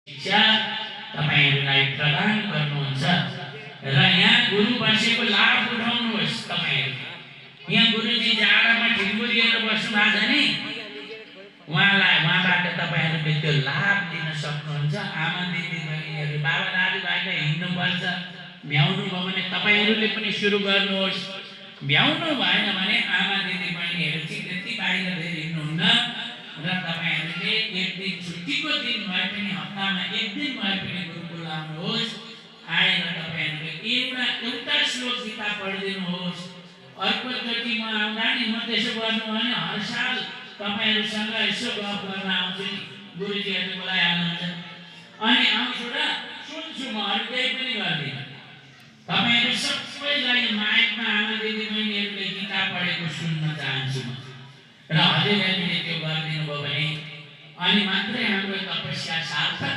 शिक्षा तपाईहरुलाई प्रदान गर्नुहुन्छ र यहाँ गुरु बसेको लाभ उठाउनुहोस्। तपाईहरु यहाँ गुरुजी जाडामा ठिम्बुरिएर बस्नु भएको छ नि, उहाँबाट तपाईहरुले त्यो लाभ लिन सक्नुहुन्छ। आमा दिदी बहिनीहरु बाबा दाजुभाइले हिँड्नु पर्छ, भ्याउनु भयो भने तपाईहरुले पनि सुरु गर्नुहोस्। भ्याउनु भएन भने आमा दिदी बहिनीहरु चाहिँ त्यति बाहिर धेरै हिँड्नुहुन्न र तपाईहरुले एक दिन छुट्टीको दिन भए पनि हप्तामा एक दिन भए पनि गुरुकुल आउनुहोस्। आएर तपाईहरुले एउटा श्लोक गीता पढिदिनुहोस्। अर्को चोटि म आउँदा नि म त्यसो गर्नु भने हर साल तपाईहरुसँग यसो गफ गर्न आउँछु नि, गुरुजीहरुले बोलाइहाल्नुहुन्छ अनि आउँछु र सुन्छु, म अरू केही पनि गर्दिनँ। तपाईहरु सबैलाई माइकमा आमा दिदी बहिनीहरुले गीता पढेको सुन्न चाहन्छु म र हजुरहरूले त्यो गरिदिनु भयो भने अनि मात्रै हाम्रो तपस्या सार्थक